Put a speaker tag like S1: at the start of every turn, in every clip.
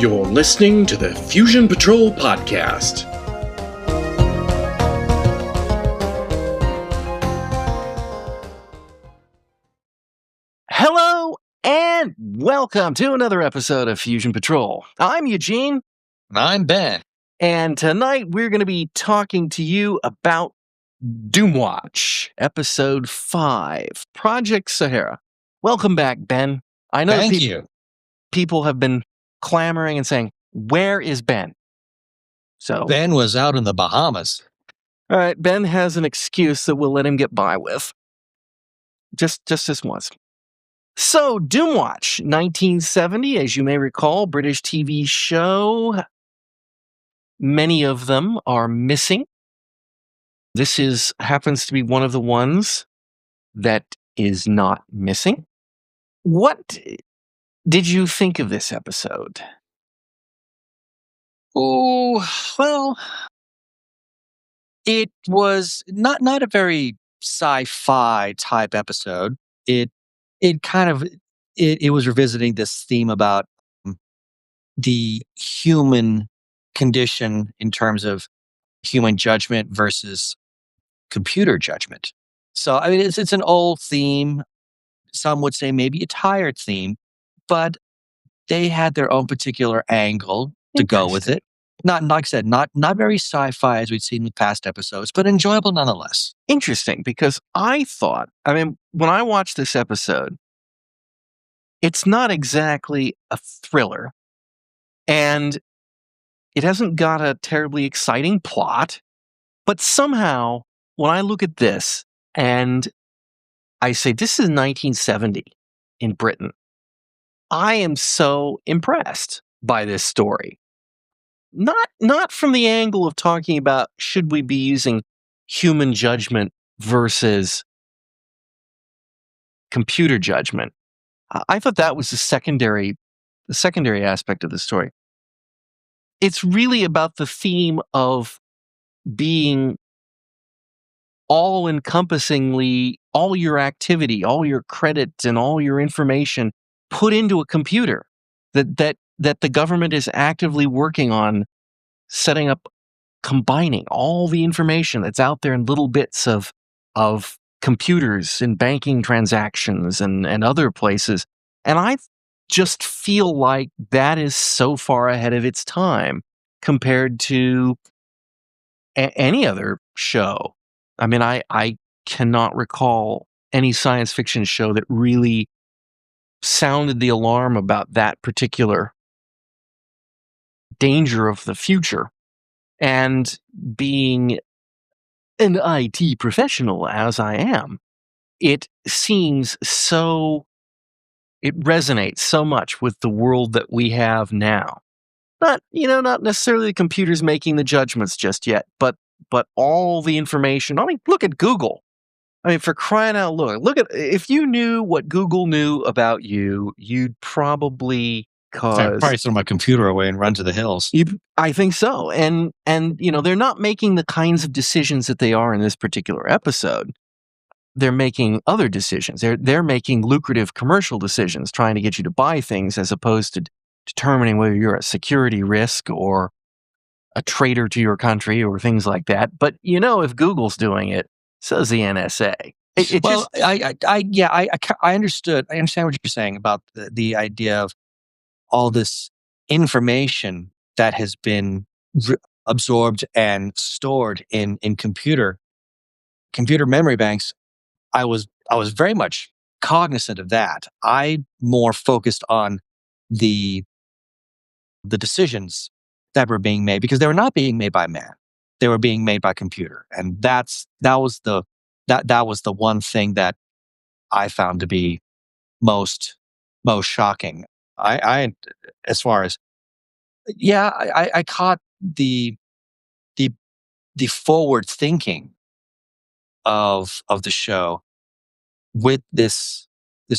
S1: You're listening to the Fusion Patrol podcast.
S2: Hello and welcome to another episode of Fusion Patrol. I'm Eugene.
S3: And I'm Ben.
S2: And tonight we're going to be talking to you about Doomwatch, Episode 5, Project Sahara. Welcome back, Ben. I know
S3: Thank you.
S2: People have been clamoring and saying, where is Ben? So
S3: Ben was out in the Bahamas.
S2: All right, Ben has an excuse that we'll let him get by with. Just this once. So, Doomwatch, 1970, as you may recall, British TV show. Many of them are missing. This happens to be one of the ones that is not missing. What did you think of this episode?
S3: Oh, well, it was not a very sci-fi type episode. It was revisiting this theme about the human condition in terms of human judgment versus computer judgment. So, I mean, it's an old theme. Some would say maybe a tired theme, but they had their own particular angle to go with it. Not, like I said, not very sci-fi as we'd seen in the past episodes, but enjoyable nonetheless.
S2: Interesting, because when I watched this episode, it's not exactly a thriller, and it hasn't got a terribly exciting plot, but somehow, when I look at this and I say, this is 1970 in Britain, I am so impressed by this story. Not from the angle of talking about should we be using human judgment versus computer judgment. I thought that was the secondary aspect of the story. It's really about the theme of being all-encompassingly, all your activity, all your credit, and all your information put into a computer that the government is actively working on setting up, combining all the information that's out there in little bits of computers in banking transactions and other places. And I just feel like that is so far ahead of its time compared to any other show. I mean, I cannot recall any science fiction show that really sounded the alarm about that particular danger of the future. And being an IT professional as I am, it resonates so much with the world that we have now. Not necessarily the computers making the judgments just yet, but all the information. I mean, look at Google. I mean, for crying out loud, if you knew what Google knew about you, you'd probably
S3: I'd probably throw my computer away and run to the hills.
S2: I think so. And they're not making the kinds of decisions that they are in this particular episode. They're making other decisions. They're making lucrative commercial decisions, trying to get you to buy things as opposed to determining whether you're a security risk or a traitor to your country or things like that. But if Google's doing it, so is the NSA.
S3: I understood. I understand what you're saying about the idea of all this information that has been absorbed and stored in computer memory banks. I was very much cognizant of that. I more focused on the decisions that were being made because they were not being made by man; they were being made by computer, and that was the one thing that I found to be most shocking. I caught the forward thinking of the show with this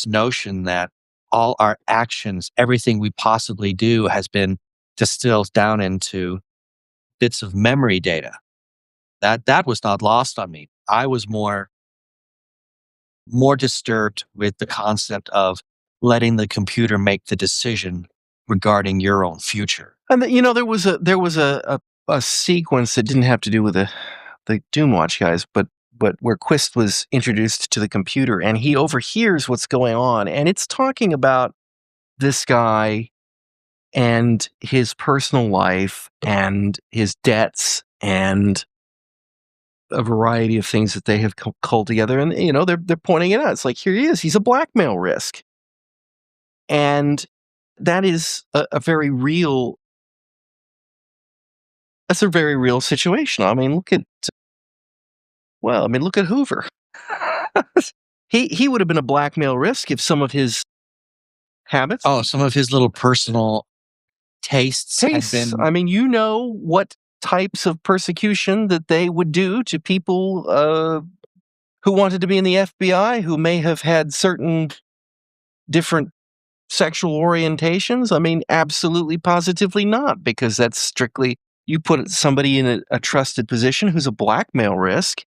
S3: notion that all our actions, everything we possibly do, has been distilled down into bits of memory data. That was not lost on me. I was more disturbed with the concept of letting the computer make the decision regarding your own future.
S2: And there was a sequence that didn't have to do with the Doomwatch guys, but where Quist was introduced to the computer and he overhears what's going on, and it's talking about this guy and his personal life and his debts and a variety of things that they have culled together, and they're pointing it out. It's like, here he is. He's a blackmail risk, and that is a very real. That's a very real situation. I mean, look at Hoover. He would have been a blackmail risk if some of his habits.
S3: Oh, some of his little personal tastes had been.
S2: I mean, what types of persecution that they would do to people who wanted to be in the FBI, who may have had certain different sexual orientations. I mean, absolutely, positively not, because that's strictly, you put somebody in a trusted position who's a blackmail risk,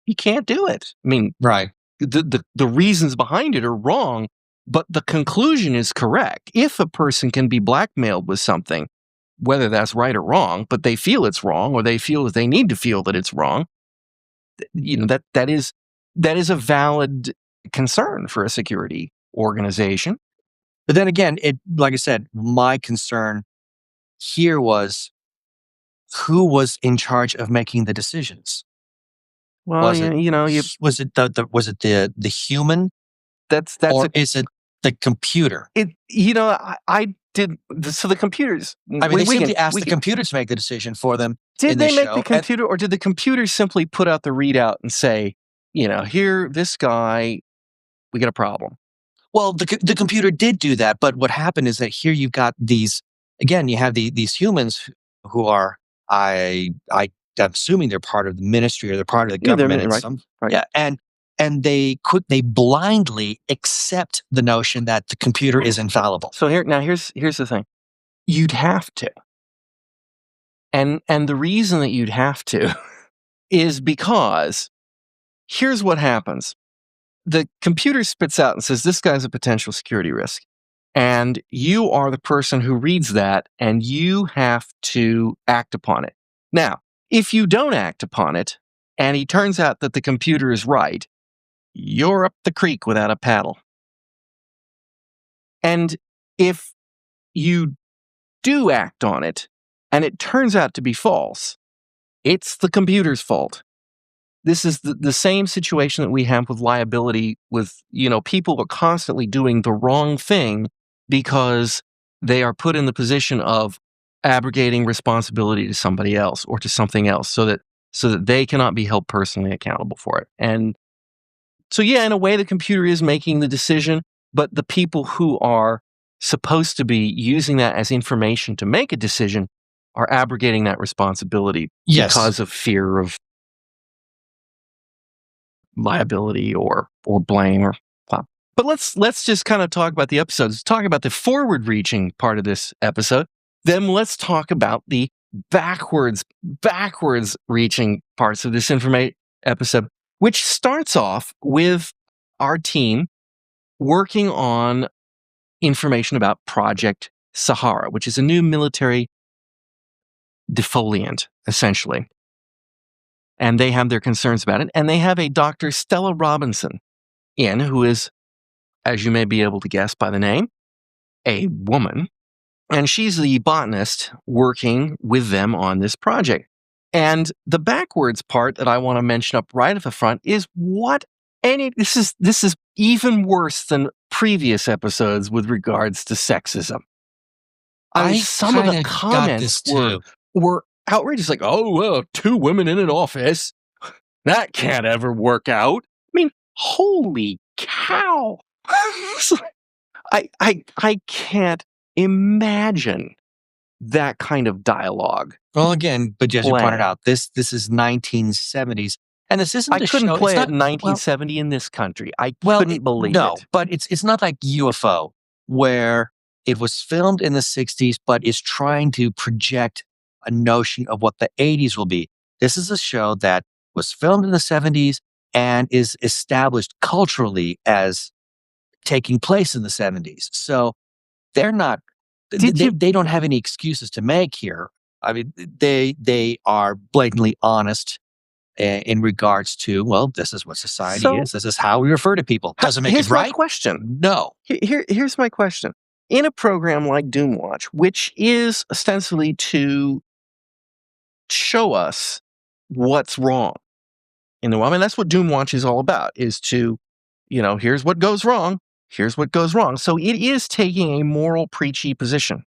S2: you can't do it. I mean,
S3: right.
S2: The reasons behind it are wrong, but the conclusion is correct. If a person can be blackmailed with something, whether that's right or wrong, but they feel it's wrong, or they feel that they need to feel that it's wrong, that is a valid concern for a security organization.
S3: But then again, like I said, my concern here was who was in charge of making the decisions.
S2: Well,
S3: was it the human? Is it the computer?
S2: I did. So the computers.
S3: I mean, they simply asked the computer to make the decision for them.
S2: Did they make the computer, or did the computer simply put out the readout and say, here, this guy, we got a problem?
S3: Well, the computer did do that, but what happened is that here you've got these. Again, you have these humans who are, I'm assuming they're part of the ministry or they're part of the government.
S2: Right.
S3: Yeah, and they blindly accept the notion that the computer is infallible.
S2: So here's the thing. You'd have to. And the reason that you'd have to is because here's what happens. The computer spits out and says, this guy's a potential security risk. And you are the person who reads that, and you have to act upon it. Now, if you don't act upon it, and it turns out that the computer is right, you're up the creek without a paddle. And if you do act on it, and it turns out to be false, it's the computer's fault. This is the same situation that we have with liability, with, people are constantly doing the wrong thing because they are put in the position of abrogating responsibility to somebody else or to something else so that they cannot be held personally accountable for it. And so, yeah, in a way, the computer is making the decision, but the people who are supposed to be using that as information to make a decision are abrogating that responsibility because of fear of liability or blame or blah. But let's just kind of talk about the episodes. Talk about the forward-reaching part of this episode. Then let's talk about the backwards reaching parts of this episode, which starts off with our team working on information about Project Sahara, which is a new military defoliant, essentially. And they have their concerns about it. And they have a Dr. Stella Robinson who is, as you may be able to guess by the name, a woman. And she's the botanist working with them on this project. And the backwards part that I want to mention up right at the front is this is even worse than previous episodes with regards to sexism. Some of the comments were outrageous, like, oh, well, 2 women in an office, that can't ever work out. I mean, holy cow. I can't imagine that kind of dialogue.
S3: Well, again, but as you pointed out, this is 1970s, and this isn't.
S2: I couldn't play it in 1970 in this country. I couldn't believe it.
S3: No, but it's not like UFO, where it was filmed in the 60s, but is trying to project a notion of what the 80s will be. This is a show that was filmed in the 70s and is established culturally as taking place in the 70s. So they're not They don't have any excuses to make here. I mean, they are blatantly honest in regards to, well, this is what society is. This is how we refer to people. Doesn't make it right.
S2: Here's my question.
S3: No.
S2: Here's my question. In a program like Doomwatch, which is ostensibly to show us what's wrong in the world, I mean, that's what Doomwatch is all about, is to, here's what goes wrong. Here's what goes wrong. So it is taking a moral preachy position,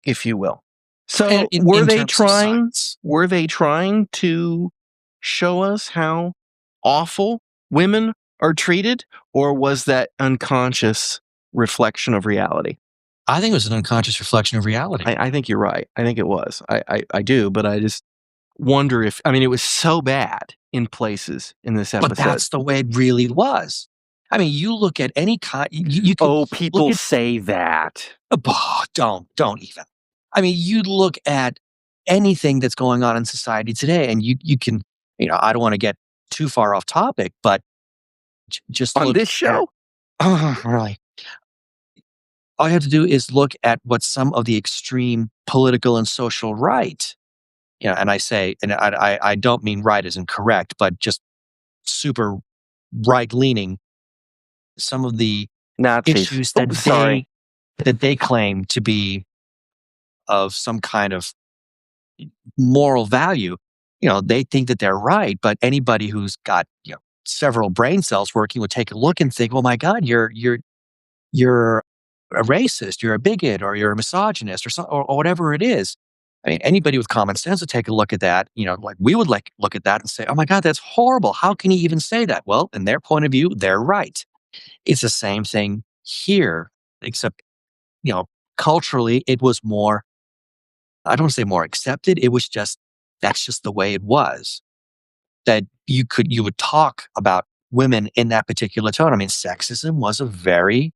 S2: if you will. So were they trying to show us how awful women are treated, or was that unconscious reflection of reality?
S3: I think it was an unconscious reflection of reality.
S2: I think you're right. I think it was. I do, but I just wonder if, it was so bad in places in this episode.
S3: But that's the way it really was. I mean, you look at any kind. You can
S2: people say that.
S3: Oh, don't even. I mean, you look at anything that's going on in society today, and you can, I don't want to get too far off topic, but just
S2: on this show.
S3: Really, all you have to do is look at what some of the extreme political and social right, and I say, and I don't mean right as in correct, but just super right leaning. Some of the
S2: Nazis.
S3: issues that they claim to be of some kind of moral value, they think that they're right, but anybody who's got several brain cells working would take a look and think, "Oh my God, you're a racist, you're a bigot, or you're a misogynist, or whatever it is." I mean, anybody with common sense would take a look at that. Like we would look at that and say, "Oh my God, that's horrible. How can he even say that?" Well, in their point of view, they're right. It's the same thing here, except culturally, it was more. I don't want to say more accepted. It was that's just the way it was. That you would talk about women in that particular tone. I mean, sexism was a very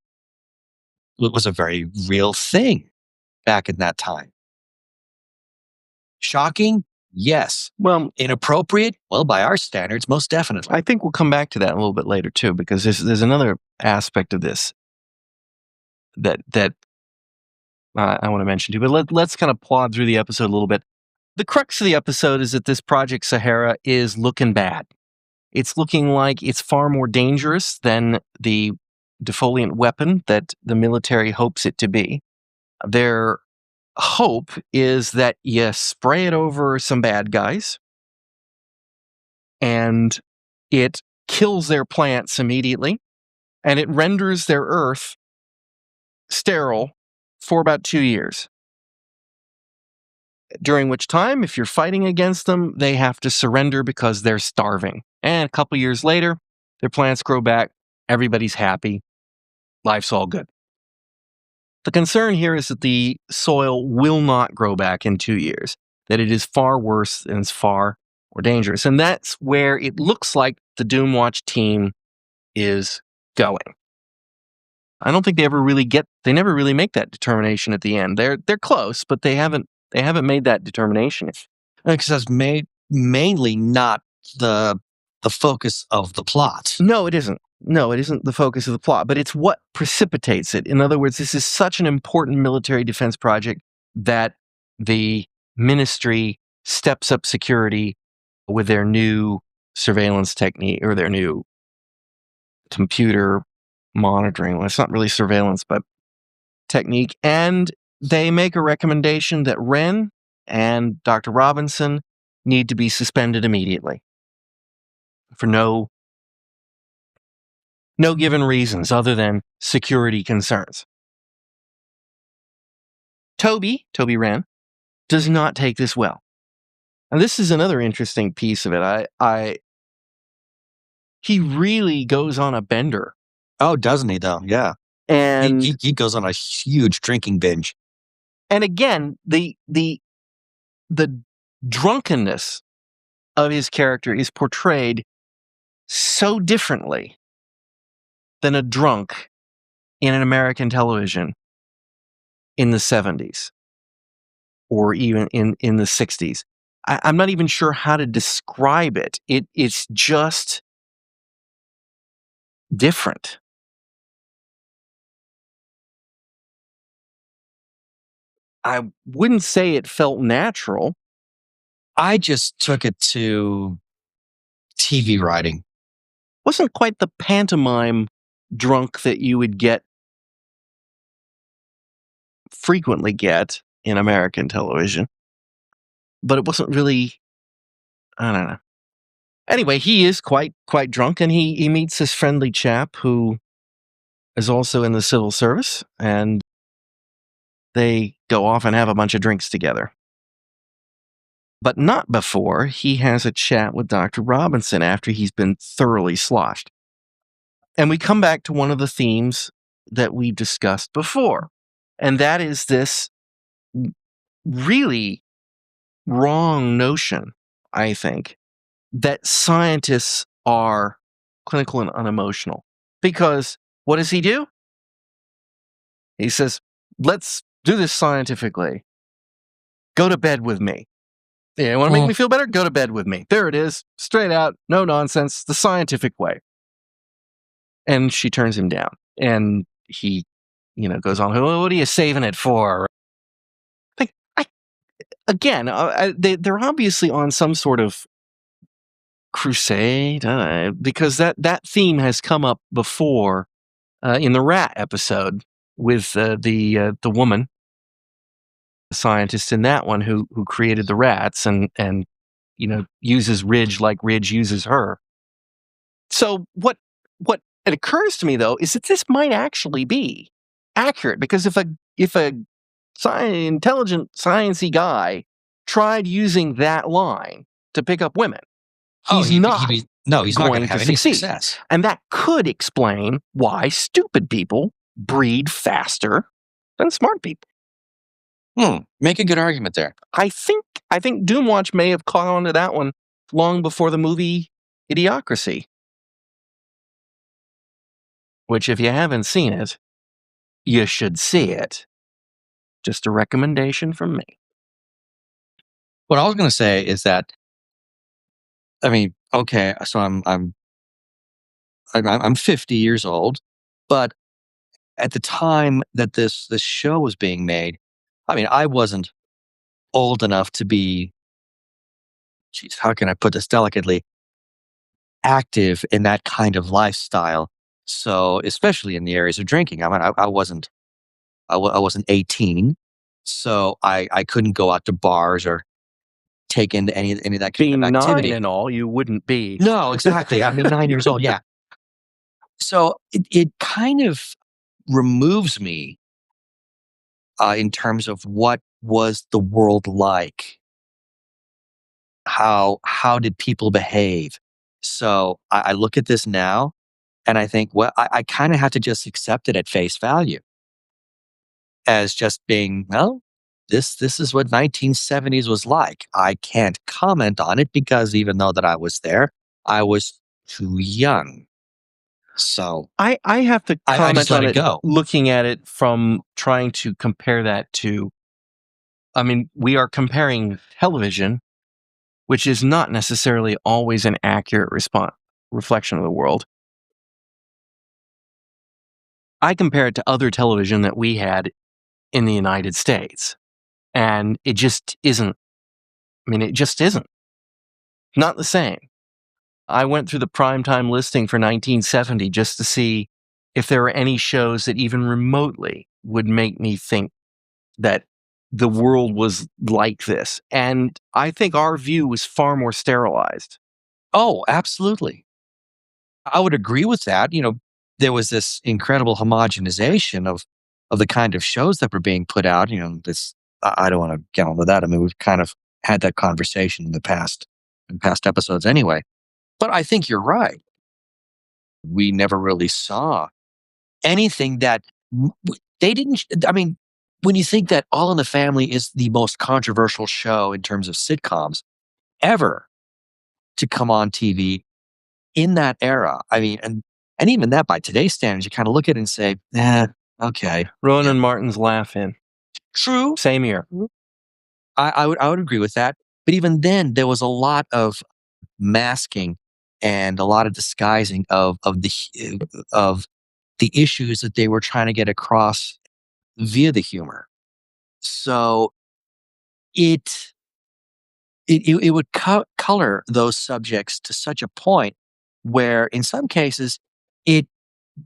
S3: real thing back in that time. Shocking? Yes.
S2: Well,
S3: inappropriate? Well, by our standards, most definitely.
S2: I think we'll come back to that a little bit later too, because there's another aspect of this that I want to mention too. But let's kind of plod through the episode a little bit. The crux of the episode is that this Project Sahara is looking bad. It's looking like it's far more dangerous than the defoliant weapon that the military hopes it to be. Their hope is that you spray it over some bad guys and it kills their plants immediately, and it renders their earth sterile for about 2 years. During which time, if you're fighting against them, they have to surrender because they're starving. And a couple years later, their plants grow back, everybody's happy, life's all good. The concern here is that the soil will not grow back in 2 years, that it is far worse and it's far more dangerous. And that's where it looks like the Doomwatch team is going. I don't think they never really make that determination at the end. They're close, but they haven't made that determination.
S3: Because that's mainly not the focus of the plot.
S2: No, it isn't. No, it isn't the focus of the plot, but it's what precipitates it. In other words, this is such an important military defense project that the ministry steps up security with their new surveillance technique, or their new computer monitoring. Well, it's not really surveillance, but technique. And they make a recommendation that Wren and Dr. Robinson need to be suspended immediately for no given reasons other than security concerns. Toby Wren, does not take this well. And this is another interesting piece of it. He really goes on a bender.
S3: Oh, doesn't he though? Yeah.
S2: And
S3: he goes on a huge drinking binge.
S2: And again, the drunkenness of his character is portrayed so differently than a drunk in an American television in the 70s or even in the 60s. I'm not even sure how to describe it. It's just different. I wouldn't say it felt natural.
S3: I just took it to TV writing.
S2: Wasn't quite the pantomime drunk that you would frequently get in American television. But it wasn't really, I don't know. Anyway, he is quite drunk, and he meets this friendly chap who is also in the civil service, and they go off and have a bunch of drinks together. But not before he has a chat with Dr. Robinson after he's been thoroughly sloshed. And we come back to one of the themes that we discussed before, and that is this really wrong notion, I think, that scientists are clinical and unemotional. Because what does he do? He says, let's do this scientifically. Go to bed with me. Yeah, want to make me feel better? Go to bed with me. There it is. Straight out. No nonsense. The scientific way. And she turns him down. And he, goes on, what are you saving it for? They're obviously on some sort of crusade, because that theme has come up before in the rat episode with the woman, the scientist in that one who created the rats and uses Ridge like Ridge uses her. So what it occurs to me though is that this might actually be accurate, because if a intelligent sciencey guy tried using that line to pick up women, he's not going to
S3: have
S2: succeed.
S3: Any success.
S2: And that could explain why stupid people breed faster than smart people.
S3: Make a good argument there.
S2: I think Doomwatch may have caught on to that one long before the movie Idiocracy, which if you haven't seen it, you should see it. Just a recommendation from me.
S3: What I was going to say is that, I mean, okay, so I'm 50 years old, but at the time that this show was being made, I mean, I wasn't old enough to be, how can I put this delicately, active in that kind of lifestyle. So, especially in the areas of drinking, I mean, I wasn't 18, so I couldn't go out to bars or take into any of that kind of activity.
S2: 9 and all, you wouldn't be.
S3: No, exactly. I mean, 9 years old, yeah. So it kind of removes me in terms of what was the world like. How did people behave? So I look at this now and I think, well, I kind of have to just accept it at face value as just being, well, this is what 1970s was like. I can't comment on it because even though that I was there, I was too young. So
S2: I have to comment
S3: I just let
S2: on
S3: it go.
S2: Looking at it from trying to compare that to, I mean, we are comparing television, which is not necessarily always an accurate reflection of the world. I compare it to other television that we had in the United States, and it just isn't. I mean, it just isn't. Not the same. I went through the primetime listing for 1970 just to see if there were any shows that even remotely would make me think that the world was like this. And I think our view was far more sterilized.
S3: Oh, absolutely. I would agree with that. There was this incredible homogenization of the kind of shows that were being put out. I don't want to get on with that. I mean, we've kind of had that conversation in past episodes anyway. But I think you're right. We never really saw anything that they didn't. I mean, when you think that All in the Family is the most controversial show in terms of sitcoms ever to come on TV in that era, I mean, and even that by today's standards, you kind of look at it and say, okay.
S2: Rowan and Martin's Laugh-In.
S3: True.
S2: Same year.
S3: I would agree with that. But even then, there was a lot of masking and a lot of disguising of the issues that they were trying to get across via the humor. So it would color those subjects to such a point where, in some cases, it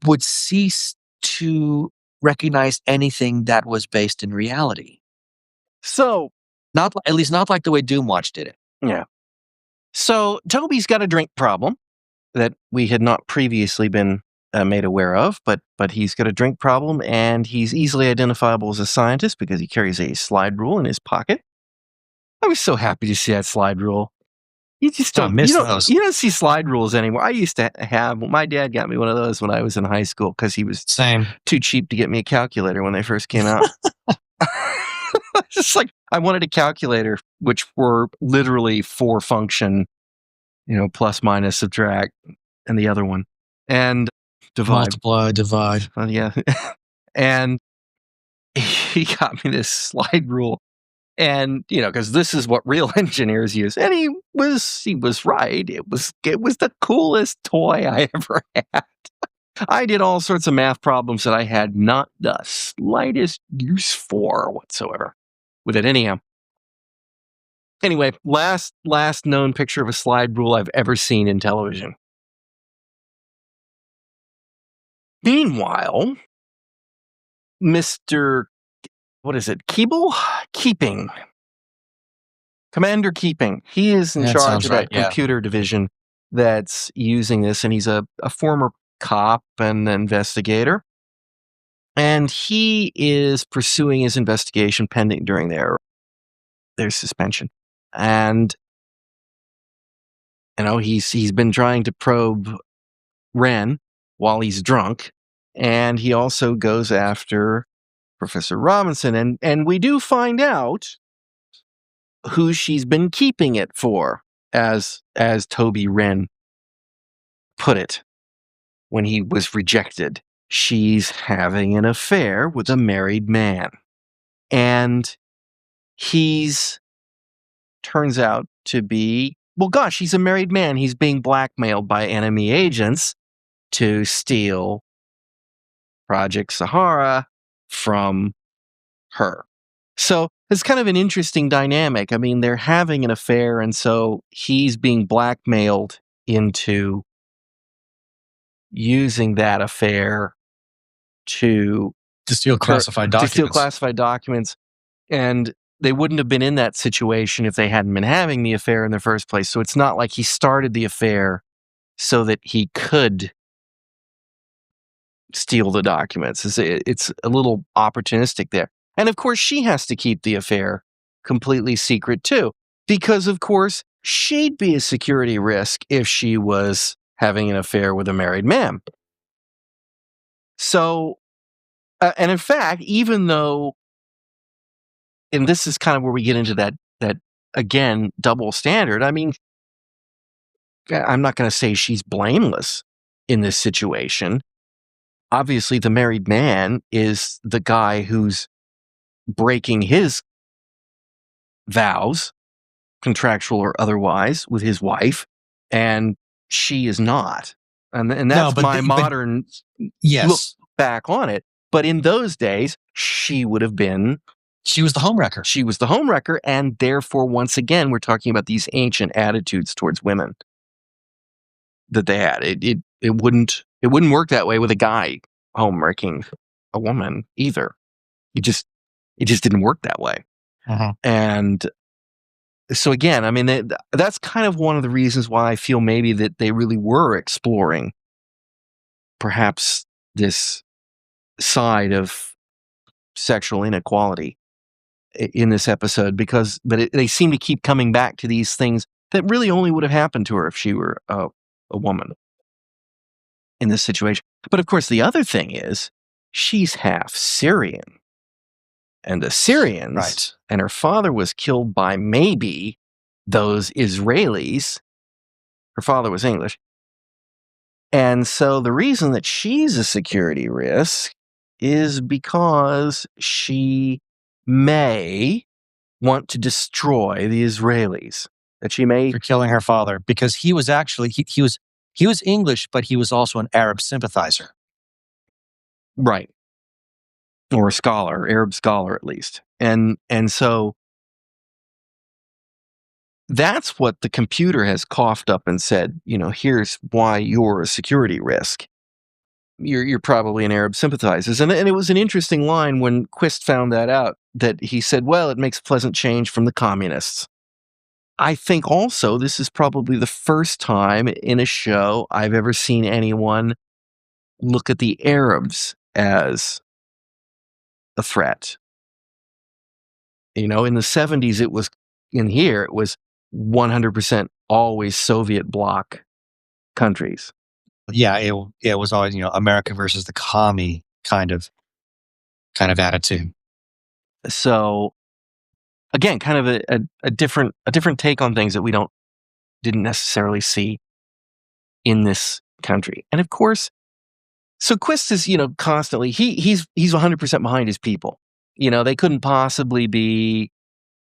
S3: would cease to recognize anything that was based in reality.
S2: So,
S3: At least not like the way Doomwatch did it.
S2: yeah. So Toby's got a drink problem that we had not previously been made aware of, but he's got a drink problem, and he's easily identifiable as a scientist because he carries a slide rule in his pocket. I was so happy to see that slide rule. You just don't
S3: miss
S2: you don't
S3: those.
S2: you don't see slide rules anymore. I used to have. My dad got me one of those when I was in high school because he was
S3: Same.
S2: too cheap to get me a calculator when they first came out. Just like I wanted a calculator, which were literally 4 function, plus, minus, subtract, and the other one, and divide.
S3: Multiply, divide.
S2: Yeah. And he got me this slide rule, and because this is what real engineers use, and he was right. It was the coolest toy I ever had. I did all sorts of math problems that I had not the slightest use for whatsoever with it. Anyhow, anyway, last known picture of a slide rule I've ever seen in television. Meanwhile, Mr. Keeping. Commander Keeping. He is in charge of that computer division that's using this, and he's a former cop and investigator. And he is pursuing his investigation pending during their suspension. And he's been trying to probe Wren while he's drunk, and he also goes after Professor Robinson, and we do find out who she's been keeping it for, as Toby Wren put it when he was rejected. She's having an affair with a married man, and he's turns out to be, well, gosh, he's a married man. He's being blackmailed by enemy agents to steal Project Sahara from her. So it's kind of an interesting dynamic. I mean, they're having an affair, and so he's being blackmailed into using that affair to
S3: steal classified
S2: documents. And they wouldn't have been in that situation if they hadn't been having the affair in the first place. So it's not like he started the affair so that he could steal the documents. It's a little opportunistic there. And of course, she has to keep the affair completely secret too, because of course, she'd be a security risk if she was having an affair with a married man. So, and in fact, even though, and this is kind of where we get into that again, double standard. I mean, I'm not going to say she's blameless in this situation. Obviously, the married man is the guy who's breaking his vows, contractual or otherwise, with his wife, and she is not. And that's modern look back on it. But in those days, she would have been...
S3: She was the homewrecker.
S2: She was the homewrecker, and therefore, once again, we're talking about these ancient attitudes towards women that they had. It wouldn't work that way with a guy homewrecking a woman either. It just didn't work that way.
S3: Uh-huh.
S2: And so again, I mean, that's kind of one of the reasons why I feel maybe that they really were exploring perhaps this side of sexual inequality in this episode, because they seem to keep coming back to these things that really only would have happened to her if she were a woman in this situation. But of course, the other thing is she's half Syrian, and the Syrians,
S3: right,
S2: and her father was killed by maybe those Israelis. Her father was English. And so the reason that she's a security risk is because she may want to destroy the Israelis. That she may...
S3: For killing her father, because he was actually, he was English, but he was also an Arab sympathizer.
S2: Right. or a scholar, Arab scholar at least. And so that's what the computer has coughed up and said, here's why you're a security risk. You're probably an Arab sympathizer. And it was an interesting line when Quist found that out, that he said, well, it makes a pleasant change from the communists. I think also this is probably the first time in a show I've ever seen anyone look at the Arabs as a threat. In the 70s, it was 100% always Soviet bloc countries.
S3: Yeah, it was always, America versus the commie kind of attitude.
S2: So again, kind of a different take on things that we didn't necessarily see in this country. And of course, so Quist is, constantly, he's 100% behind his people. They couldn't possibly be,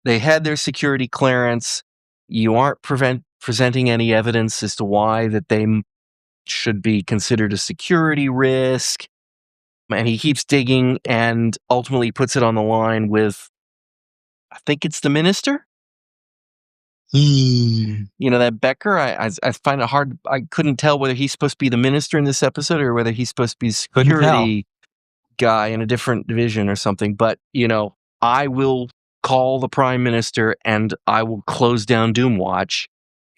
S2: they had their security clearance. You aren't presenting any evidence as to why that they should be considered a security risk. And he keeps digging and ultimately puts it on the line with, I think it's the minister. That Becker, I find it hard. I couldn't tell whether he's supposed to be the minister in this episode or whether he's supposed to be a security guy in a different division or something. But, I will call the prime minister and I will close down Doomwatch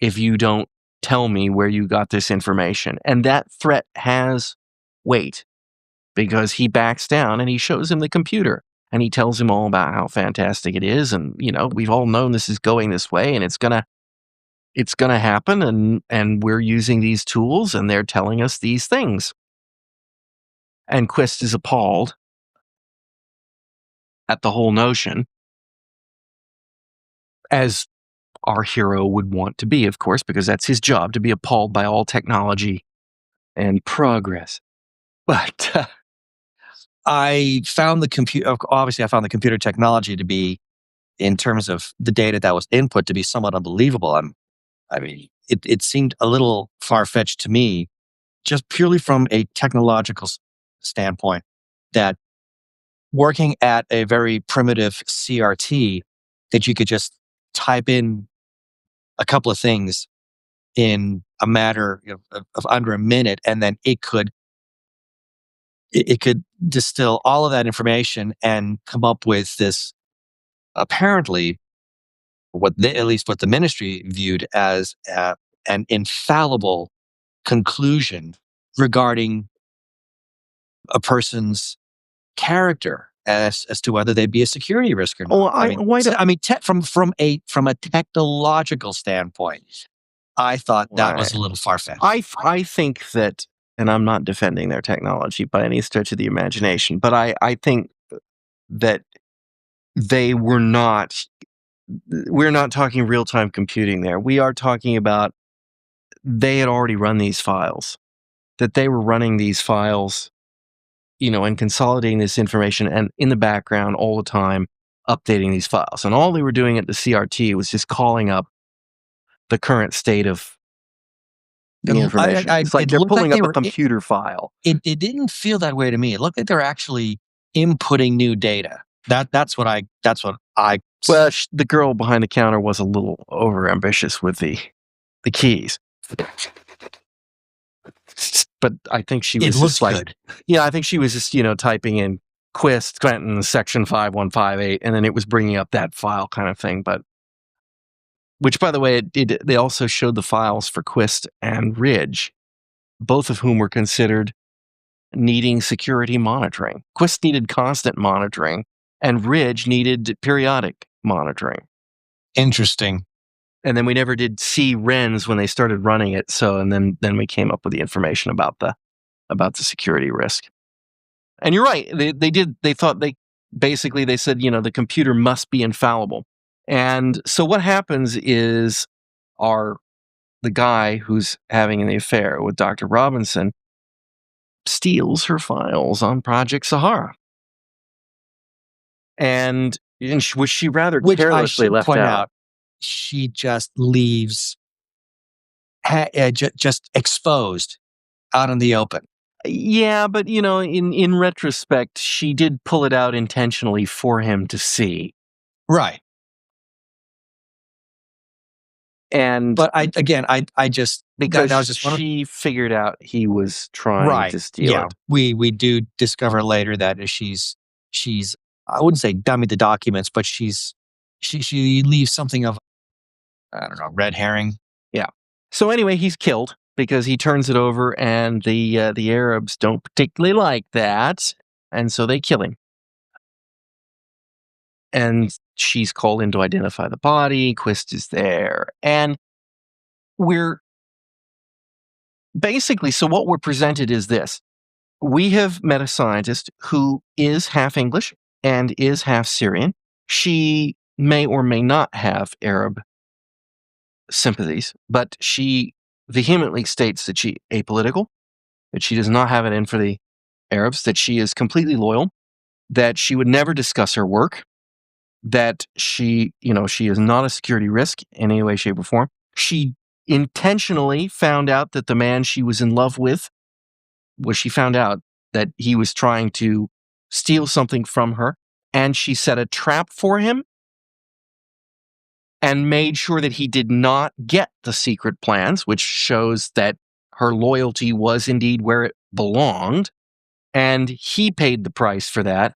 S2: if you don't tell me where you got this information. And that threat has weight because he backs down and he shows him the computer. And he tells him all about how fantastic it is. And, we've all known this is going this way and it's going to happen. And we're using these tools and they're telling us these things. And Quist is appalled at the whole notion, as our hero would want to be, of course, because that's his job, to be appalled by all technology and progress. But
S3: I found the computer technology to be, in terms of the data that was input, to be somewhat unbelievable. It seemed a little far-fetched to me, just purely from a technological standpoint, that working at a very primitive CRT, that you could just type in a couple of things in a matter of under a minute, and then it could distill all of that information and come up with this, apparently, at least what the ministry viewed as an infallible conclusion regarding a person's character as to whether they'd be a security risk or not. From a technological standpoint, I thought that was a little far-fetched.
S2: I think that, and I'm not defending their technology by any stretch of the imagination, but I think that we're not talking real-time computing there. We are talking about, they had already run these files, that they were running these files, and consolidating this information and in the background all the time, updating these files. And all they were doing at the CRT was just calling up the current state of the information. It's like they're pulling up a computer file.
S3: It didn't feel that way to me. It looked like they're actually inputting new data. That's what I.
S2: Well, the girl behind the counter was a little overambitious with the keys. But I think she was just like,
S3: good.
S2: I think she was just, typing in Quist, Quentin, section 5158, and then it was bringing up that file kind of thing. But, which, by the way, they also showed the files for Quist and Ridge, both of whom were considered needing security monitoring. Quist needed constant monitoring, and Ridge needed periodic monitoring.
S3: Interesting.
S2: And then we never did see Wren's when they started running it. So, and then we came up with the information about the security risk. And you're right. They thought they said, the computer must be infallible. And so what happens is the guy who's having the affair with Dr. Robinson steals her files on Project Sahara. And which she rather carelessly left out.
S3: She just leaves just exposed out in the open.
S2: Yeah, but in retrospect, she did pull it out intentionally for him to see.
S3: Right.
S2: And
S3: But I just
S2: because
S3: that was just one of,
S2: she figured out he was trying to steal
S3: yeah.
S2: it.
S3: We do discover later that she's I wouldn't say dummy the documents, but she leaves something of, I don't know, red herring.
S2: Yeah. So anyway, he's killed because he turns it over, and the Arabs don't particularly like that, and so they kill him. And she's called in to identify the body. Quist is there, and we're basically, so what we're presented is this: we have met a scientist who is half English and is half Syrian. She may or may not have Arab sympathies, but she vehemently states that she's apolitical, that she does not have it in for the Arabs, that she is completely loyal, that she would never discuss her work, that she is not a security risk in any way, shape, or form. She intentionally found out that the man she was in love with, she found out that he was trying to steal something from her, and she set a trap for him and made sure that he did not get the secret plans, which shows that her loyalty was indeed where it belonged. And he paid the price for that.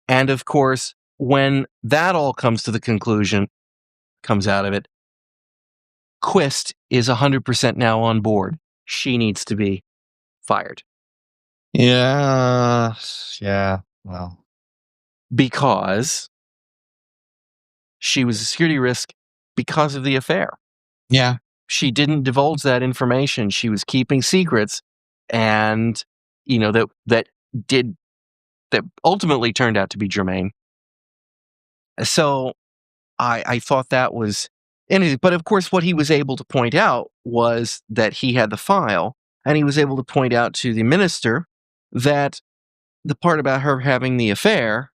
S2: And of course, when that all comes to the conclusion, comes out of it, Quist is 100% now on board. She needs to be fired.
S3: Yeah. Well,
S2: Because she was a security risk because of the affair.
S3: yeah.
S2: She didn't divulge that information. She was keeping secrets, and that ultimately turned out to be germane. So I thought that was anything. But of course, what he was able to point out was that he had the file, and he was able to point out to the minister that the part about her having the affair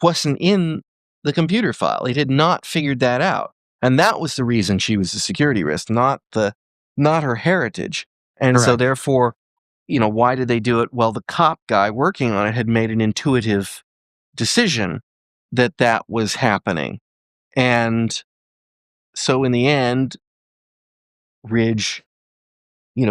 S2: wasn't in the computer file. It had not figured that out. And that was the reason she was a security risk, not her heritage. And so
S3: Correct.
S2: therefore, why did they do it? Well, the cop guy working on it had made an intuitive decision that was happening. And so in the end, Ridge,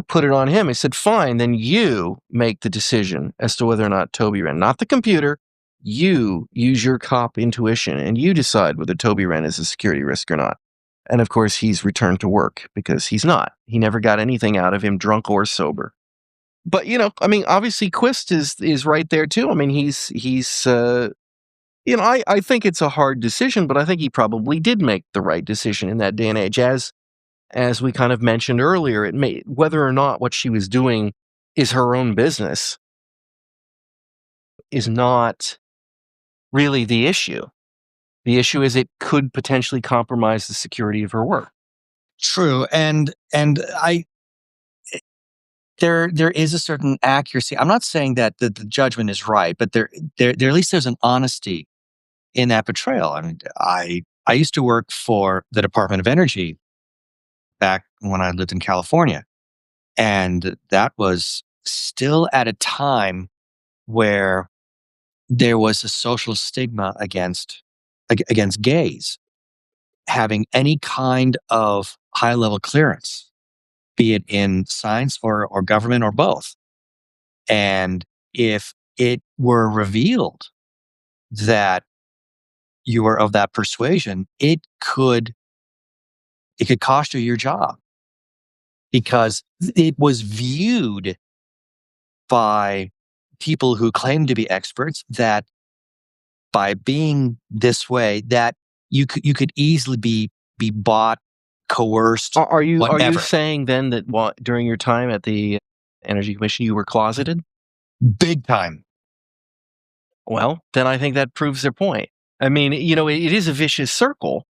S2: put it on him. He said, fine, then you make the decision as to whether or not Toby Wren, not the computer, you use your cop intuition and you decide whether Toby Wren is a security risk or not. And of course, he's returned to work because he's not. He never got anything out of him, drunk or sober. But, obviously Quist is right there too. I mean, he's I think it's a hard decision, but I think he probably did make the right decision in that day and age. As we kind of mentioned earlier, whether or not what she was doing is her own business is not really the issue. The issue is it could potentially compromise the security of her work.
S3: True, and there is a certain accuracy. I'm not saying that the judgment is right, but there at least there's an honesty in that portrayal. I mean, I used to work for the Department of Energy back when I lived in California, and that was still at a time where there was a social stigma against gays having any kind of high level clearance, be it in science or government or both. And if it were revealed that you were of that persuasion, it could cost you your job, because it was viewed by people who claim to be experts that by being this way, that you could easily be bought, coerced.
S2: Are you
S3: whatever.
S2: saying then that during your time at the Energy Commission you were closeted?
S3: Big time.
S2: Well, then I think that proves their point. I mean, it is a vicious circle.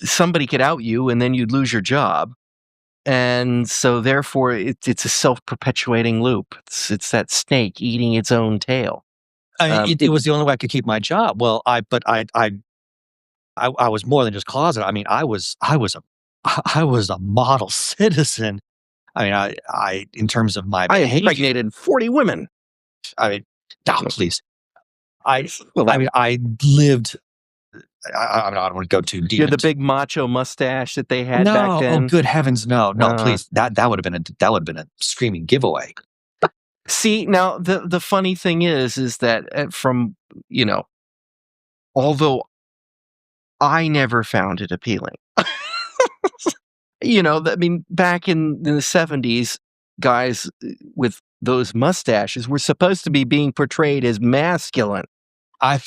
S2: Somebody could out you and then you'd lose your job. And so therefore it's a self-perpetuating loop. It's that snake eating its own tail.
S3: It was the only way I could keep my job. Well, I was more than just closet. I mean, I was a model citizen. I mean, I in terms of my
S2: I
S3: behavior,
S2: impregnated 40 women.
S3: I mean, no, please. I
S2: Well,
S3: I mean, I lived. I don't want to go too deep.
S2: you had the
S3: into-
S2: big macho mustache that they had back
S3: No, oh
S2: then.
S3: good heavens, no,
S2: Uh,
S3: please. That would have been a screaming giveaway.
S2: See, now the funny thing is that from, although I never found it appealing. I mean, back in the 70s, guys with those mustaches were supposed to be being portrayed as masculine.
S3: I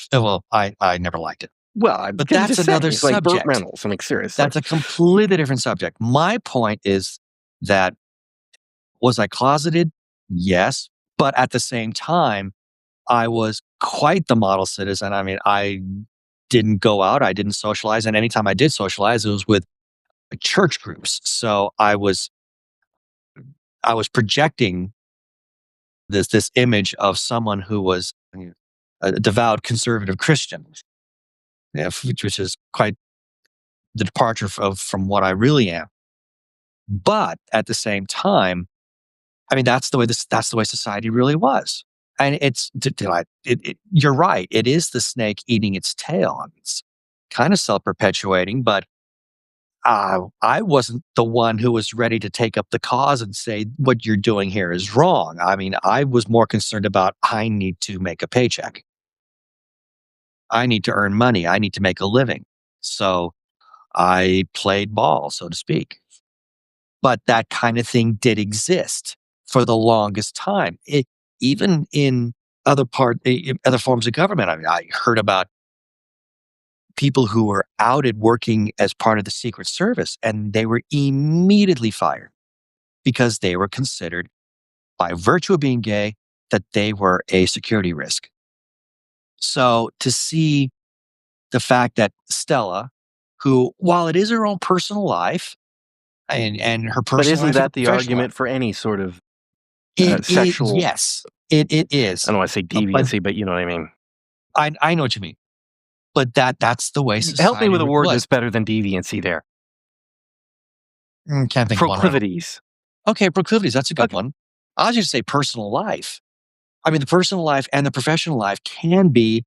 S3: never liked it.
S2: Well,
S3: But that's another
S2: it's like Burt
S3: subject.
S2: Reynolds. I mean, seriously.
S3: That's a completely different subject. My point is that was I closeted? Yes, but at the same time, I was quite the model citizen. I mean, I didn't go out, I didn't socialize, and anytime I did socialize, it was with church groups. So I was projecting this image of someone who was a devout conservative Christian, which is quite the departure from what I really am. But at the same time, I mean, that's the way society really was. And you're right. It is the snake eating its tail. It's kind of self-perpetuating, but I wasn't the one who was ready to take up the cause and say, what you're doing here is wrong. I mean, I was more concerned about, I need to make a paycheck. I need to earn money. I need to make a living. So I played ball, so to speak. But that kind of thing did exist for the longest time. Even in other forms of government. I mean, I heard about people who were outed working as part of the Secret Service, and they were immediately fired because they were considered, by virtue of being gay, that they were a security risk. So to see the fact that Stella, who, while it is her own personal life, and her personal
S2: but isn't
S3: life
S2: that the
S3: professional
S2: argument
S3: life,
S2: for any sort of
S3: it
S2: sexual?
S3: yes, it is.
S2: I don't want to say deviancy, but you know what I mean.
S3: I know what you mean. But that's the way society
S2: Help me with a word
S3: was.
S2: that's better than deviancy there.
S3: Can't think of one right now.
S2: Proclivities.
S3: Okay, proclivities. That's a good one. I'll just say personal life. I mean, the personal life and the professional life can be,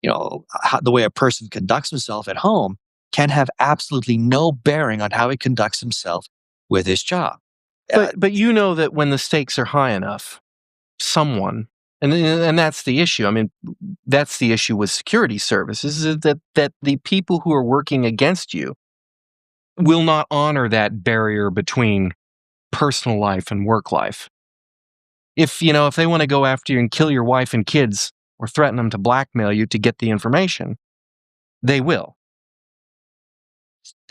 S3: the way a person conducts himself at home can have absolutely no bearing on how he conducts himself with his job.
S2: But you know that when the stakes are high enough, someone, and that's the issue. I mean, that's the issue with security services, is that the people who are working against you will not honor that barrier between personal life and work life. If they want to go after you and kill your wife and kids or threaten them to blackmail you to get the information, they will.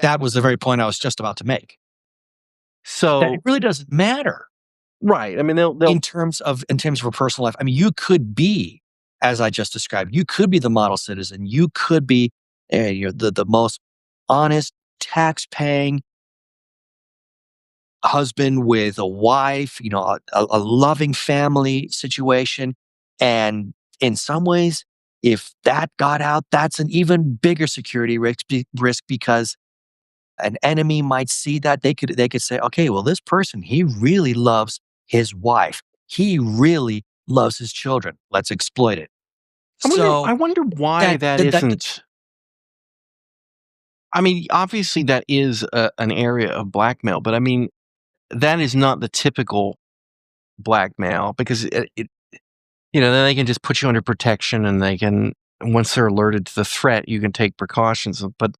S3: That was the very point I was just about to make.
S2: So
S3: that it really doesn't matter.
S2: Right. I mean, they'll
S3: in terms of a personal life. I mean, you could be, as I just described, you could be the model citizen. You could be the most honest, tax-paying husband with a wife, a loving family situation. And in some ways, if that got out, that's an even bigger security risk because an enemy might see that. They could say, okay, well, this person, he really loves his wife. He really loves his children. Let's exploit it.
S2: I wonder why that isn't. I mean, obviously that is an area of blackmail, but I mean, that is not the typical blackmail, because then they can just put you under protection, and they can, once they're alerted to the threat, you can take precautions. But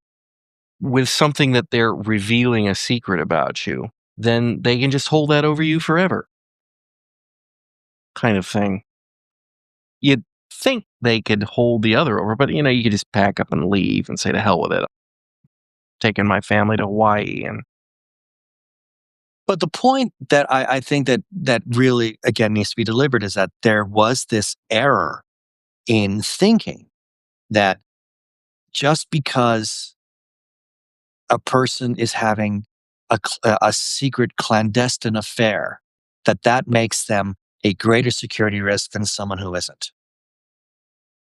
S2: with something that they're revealing a secret about you, then they can just hold that over you forever, kind of thing. You'd think they could hold the other over, but you could just pack up and leave and say, to hell with it. I'm taking my family to Hawaii.
S3: But the point that I think that really, again, needs to be delivered is that there was this error in thinking that just because a person is having a secret clandestine affair, that makes them a greater security risk than someone who isn't.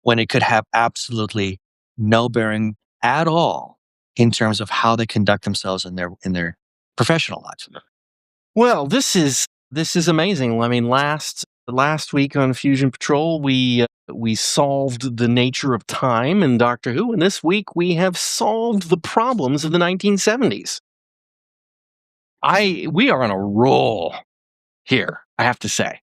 S3: When it could have absolutely no bearing at all in terms of how they conduct themselves in their professional lives.
S2: Well, this is amazing. I mean, last week on Fusion Patrol, we solved the nature of time in Doctor Who, and this week we have solved the problems of the 1970s. We are on a roll here, I have to say.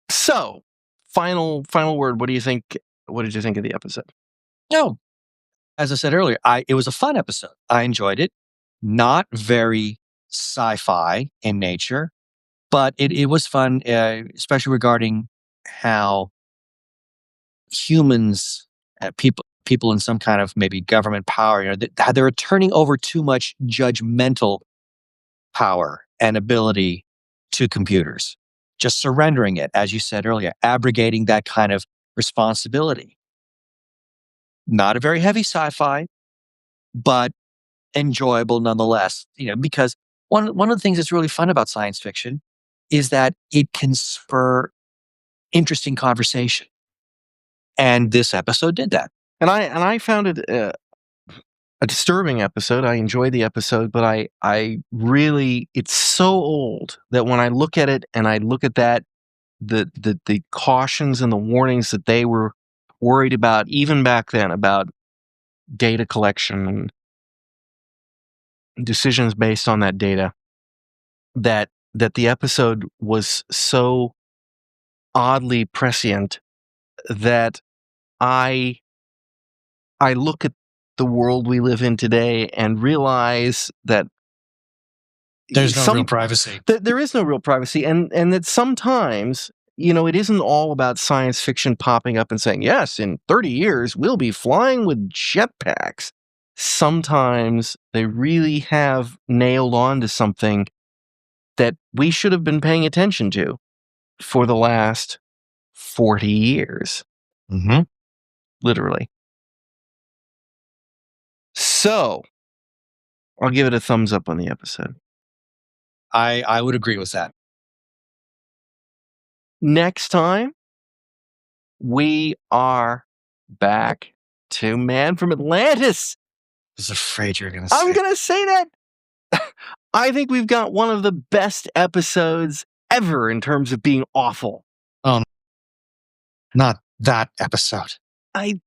S2: So, final word. What do you think? What did you think of the episode?
S3: No, as I said earlier, it was a fun episode. I enjoyed it. Not very sci-fi in nature, but it was fun, especially regarding how humans, people in some kind of maybe government power, they're turning over too much judgmental power and ability to computers, just surrendering it, as you said earlier, abrogating that kind of responsibility. Not a very heavy sci-fi, but enjoyable nonetheless. Because one of the things that's really fun about science fiction is that it can spur interesting conversation, and this episode did that.
S2: And I found it a disturbing episode. I enjoyed the episode, but I really, it's so old that when I look at it and I look at that, the cautions and the warnings that they were worried about even back then about data collection and decisions based on that data, that the episode was so oddly prescient that I look at the world we live in today and realize that
S3: there's no real privacy.
S2: There is no real privacy, and that sometimes, it isn't all about science fiction popping up and saying, yes, in 30 years, we'll be flying with jetpacks. Sometimes they really have nailed on to something that we should have been paying attention to for the last 40 years.
S3: Mm-hmm.
S2: Literally. So, I'll give it a thumbs up on the episode.
S3: I would agree with that.
S2: Next time, we are back to Man from Atlantis.
S3: I was afraid you were going to say
S2: I'm going to say that. I think we've got one of the best episodes ever in terms of being awful.
S3: Oh, not that episode.
S2: I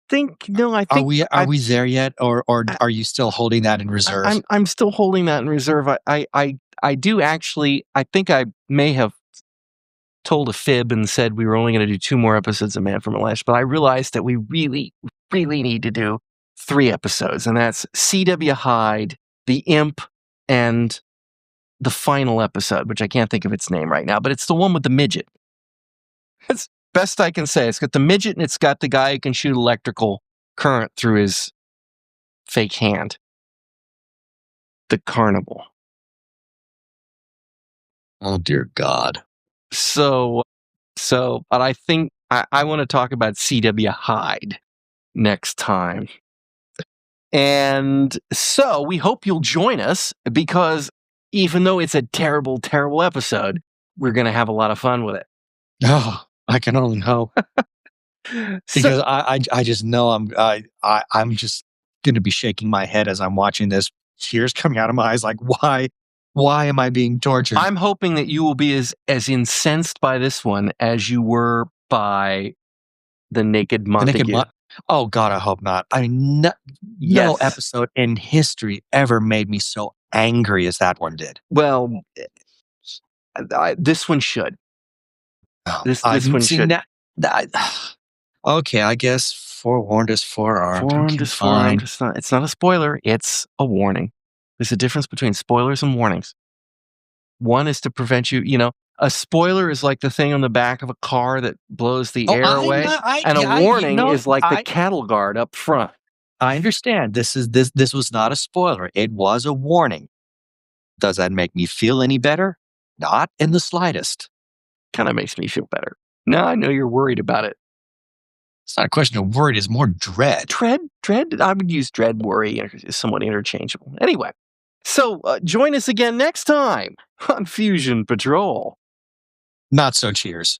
S2: think. Are
S3: we there yet, or are you still holding that in reserve?
S2: I'm still holding that in reserve. I do actually. I think I may have told a fib and said we were only going to do 2 more episodes of Man from Atlantis, but I realized that we really, really need to do 3 episodes, and that's C.W. Hyde, the Imp, and the final episode, which I can't think of its name right now, but it's the one with the midget. That's best I can say. It's got the midget and it's got the guy who can shoot electrical current through his fake hand. The Carnival.
S3: Oh, dear God.
S2: So, but I think I want to talk about C.W. Hyde next time. And so we hope you'll join us, because even though it's a terrible, terrible episode, we're going to have a lot of fun with it.
S3: Oh, I can only hope. Because I just know I'm just going to be shaking my head as I'm watching this, tears coming out of my eyes, like, why am I being tortured?
S2: I'm hoping that you will be as incensed by this one as you were by the Naked Montague.
S3: Oh, God, I hope not. I mean, no episode in history ever made me so angry as that one did.
S2: Well, this one should. This one should.
S3: Okay, I guess forewarned is forearmed.
S2: Forewarned is forearmed. It's not a spoiler. It's a warning. There's a difference between spoilers and warnings. One is to prevent you, a spoiler is like the thing on the back of a car that blows the air away. And a warning is like the cattle guard up front.
S3: I understand. This was not a spoiler. It was a warning. Does that make me feel any better? Not in the slightest.
S2: Kind of makes me feel better. Now I know you're worried about it.
S3: It's not a question of worried. It's more dread.
S2: Dread? I would use dread, worry is somewhat interchangeable. Anyway, so join us again next time on Fusion Patrol.
S3: Not so cheers.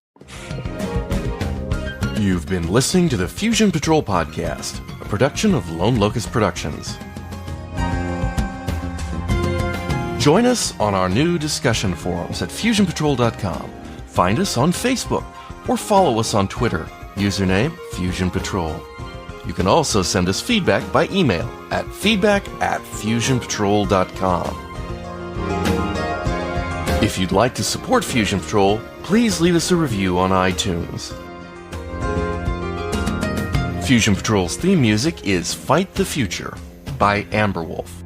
S1: You've been listening to the Fusion Patrol podcast, a production of Lone Locust Productions.
S4: Join us on our new discussion forums at fusionpatrol.com. Find us on Facebook or follow us on Twitter, username Fusion Patrol. You can also send us feedback by email at feedback@fusionpatrol.com. If you'd like to support Fusion Patrol, please leave us a review on iTunes. Fusion Patrol's theme music is Fight the Future by Amberwolf.